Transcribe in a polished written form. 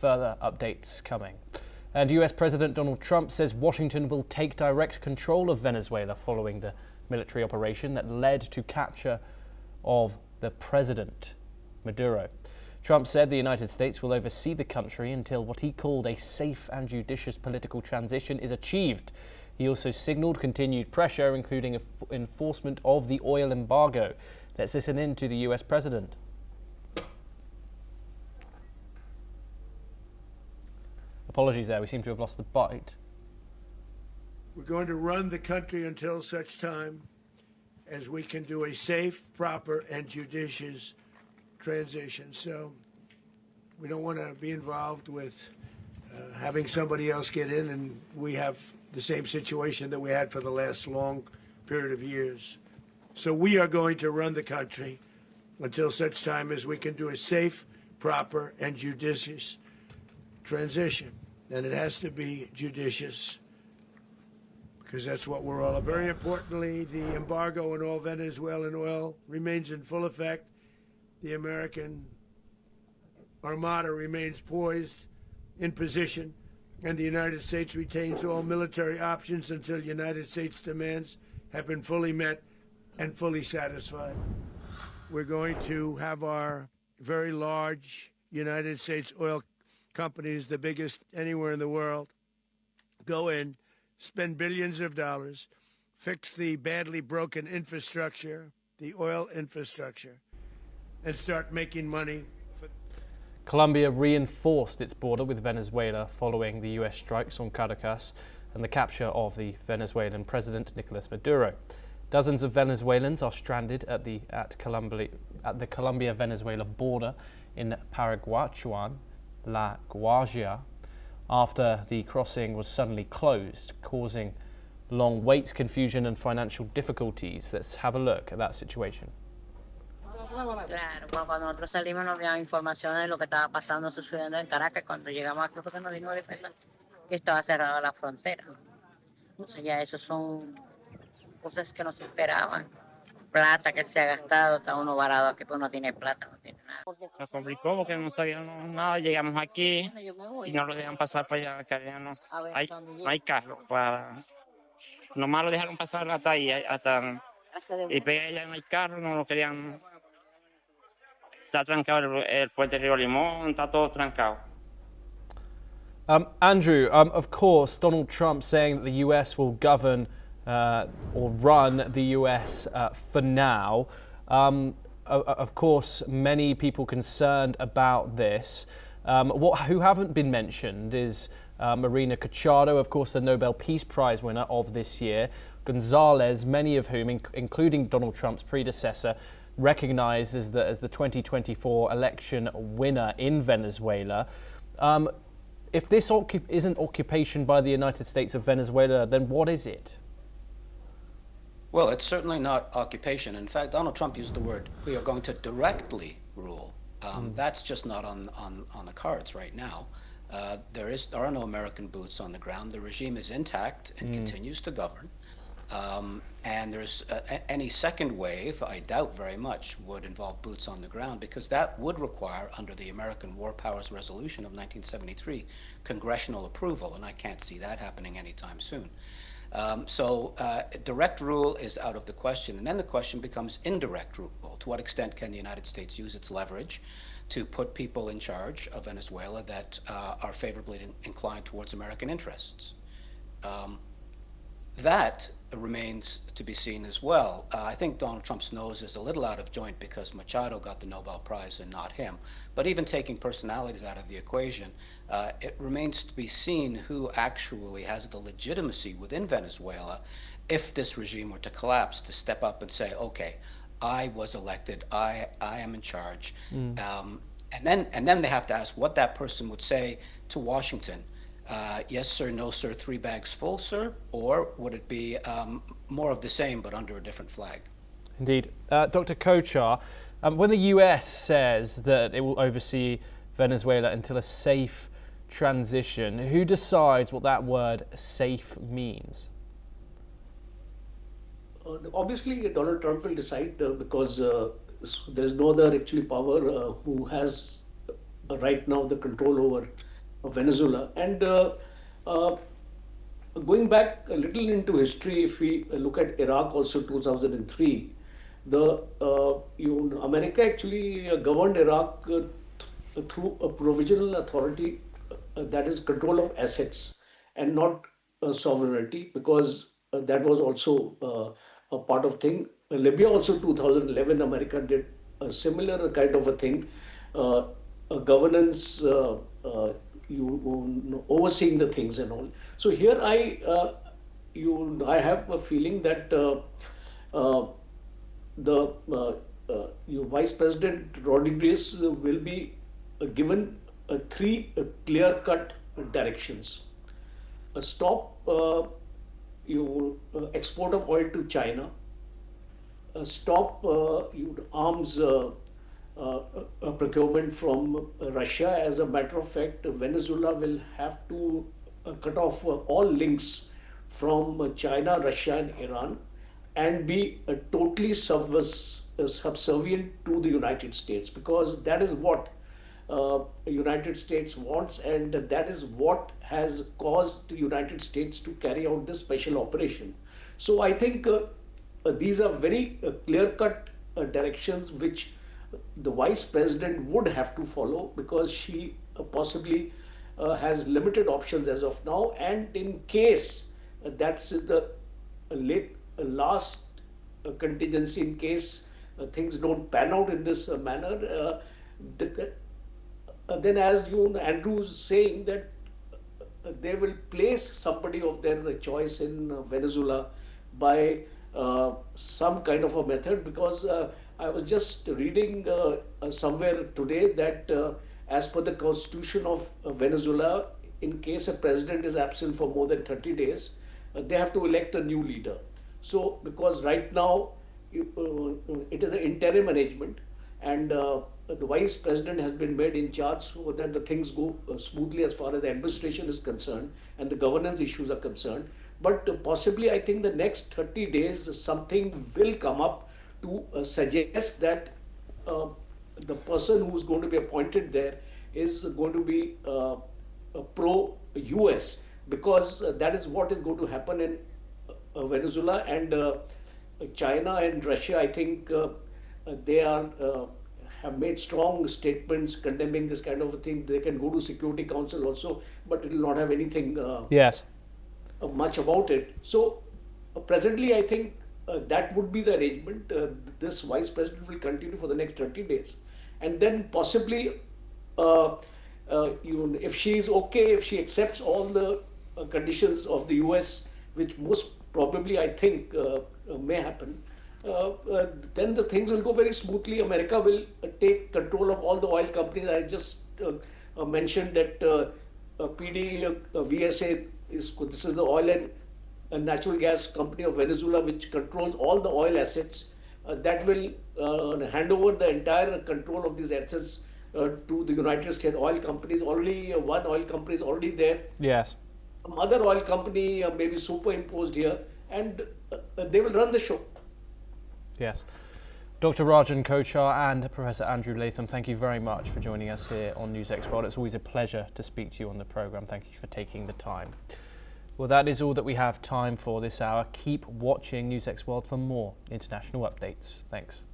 Further updates coming. And US President Donald Trump says Washington will take direct control of Venezuela following the military operation that led to capture of the president, Maduro. Trump said the United States will oversee the country until what he called a safe and judicious political transition is achieved. He also signaled continued pressure, including enforcement of the oil embargo. Let's listen in to the US President. Apologies there, we seem to have lost the bite. We're going to run the country until such time as we can do a safe, proper, and judicious transition. So we don't want to be involved with having somebody else get in, and we have the same situation that we had for the last long period of years. So we are going to run the country until such time as we can do a safe, proper, and judicious transition. And it has to be judicious, because that's what we're all about. Very importantly, the embargo on all Venezuelan oil remains in full effect. The American Armada remains poised in position, and the United States retains all military options until United States demands have been fully met and fully satisfied. We're going to have our very large United States oil companies, the biggest anywhere in the world, go in, spend billions of dollars, fix the badly broken infrastructure, the oil infrastructure, and start making money. Colombia reinforced its border with Venezuela following the US strikes on Caracas and the capture of the Venezuelan President Nicolás Maduro. Dozens of Venezuelans are stranded at the Colombia-Venezuela border in Paraguachuan, La Guajira, after the crossing was suddenly closed, causing long waits, confusion and financial difficulties. Let's have a look at that situation. Claro, cuando nosotros salimos no había información de lo que estaba pasando, sucediendo en Caracas. Cuando llegamos aquí fue que nos dimos cuenta que estaba cerrada la frontera. Entonces ya eso son cosas que no se esperaban. Plata que se ha gastado, está uno varado aquí, pues no tiene plata, no tiene nada. Nos complicó porque no sabíamos nada, llegamos aquí y no lo dejan pasar para allá, que no hay carro. Nomás lo dejaron pasar hasta ahí, y para allá no hay carro, no lo querían. Está trancado el puente Río Limón, está todo trancado. Andrew, of course, Donald Trump saying that the US will govern or run the US for now. Of course, many people concerned about this. Who haven't been mentioned is Marina Cachado, of course, the Nobel Peace Prize winner of this year, Gonzalez, many of whom, including Donald Trump's predecessor, recognized as the 2024 election winner in Venezuela. If this isn't occupation by the United States of Venezuela, then what is it? Well, it's certainly not occupation. In fact, Donald Trump used the word, we are going to directly rule. That's just not on the cards right now. There are no American boots on the ground. The regime is intact and continues to govern. And there's any second wave, I doubt very much, would involve boots on the ground, because that would require, under the American War Powers Resolution of 1973, congressional approval, and I can't see that happening anytime soon. So direct rule is out of the question, and then the question becomes indirect rule. To what extent can the United States use its leverage to put people in charge of Venezuela that are favorably inclined towards American interests? That remains to be seen as well. I think Donald Trump's nose is a little out of joint because Machado got the Nobel Prize and not him. But even taking personalities out of the equation, it remains to be seen who actually has the legitimacy within Venezuela, if this regime were to collapse, to step up and say, okay, I was elected, I am in charge. And then they have to ask what that person would say to Washington. Yes, sir, no, sir, 3 bags full, sir? Or would it be more of the same but under a different flag? Indeed. Dr. Kochar, when the US says that it will oversee Venezuela until a safe transition, who decides what that word safe means? Obviously, Donald Trump will decide because there is no other actually power who has right now the control over Venezuela. And going back a little into history, if we look at Iraq also 2003, America actually governed Iraq through a provisional authority that is control of assets and not sovereignty, because that was also a part of thing. Libya also 2011, America did a similar kind of a thing, a governance, overseeing the things and all. So here I have a feeling that the your Vice President Rodriguez will be given three clear-cut directions. Stop export of oil to China. Stop arms procurement from Russia. As a matter of fact, Venezuela will have to cut off all links from China, Russia, and Iran, and be totally subservient to the United States, because that is what United States wants, and that is what has caused the United States to carry out this special operation. So I think these are very clear-cut directions which the Vice President would have to follow, because she possibly has limited options as of now, and in case that's the last contingency, in case things don't pan out in this manner, then as Andrew is saying, that they will place somebody of their choice in Venezuela by some kind of a method, because I was just reading somewhere today that as per the constitution of Venezuela, in case a president is absent for more than 30 days, they have to elect a new leader. So because right now it is an interim arrangement, and the Vice President has been made in charge so that the things go smoothly as far as the administration is concerned and the governance issues are concerned. But possibly, I think the next 30 days, something will come up to suggest that the person who is going to be appointed there is going to be pro-US, because that is what is going to happen in Venezuela. And China and Russia, I think they have made strong statements condemning this kind of a thing. They can go to Security Council also, but it will not have anything Yes. Much about it. So presently, I think that would be the arrangement. This Vice President will continue for the next 30 days. And then possibly, if she is okay, if she accepts all the conditions of the US, which most probably I think may happen, then the things will go very smoothly. America will take control of all the oil companies. I just mentioned that PDVSA this is the oil and natural gas company of Venezuela, which controls all the oil assets. That will hand over the entire control of these assets to the United States oil companies. Already one oil company is already there. Yes. Some other oil company may be superimposed here, and they will run the show. Yes. Dr. Rajan Kochar and Professor Andrew Latham, thank you very much for joining us here on NewsX World. It's always a pleasure to speak to you on the programme. Thank you for taking the time. Well, that is all that we have time for this hour. Keep watching NewsX World for more international updates. Thanks.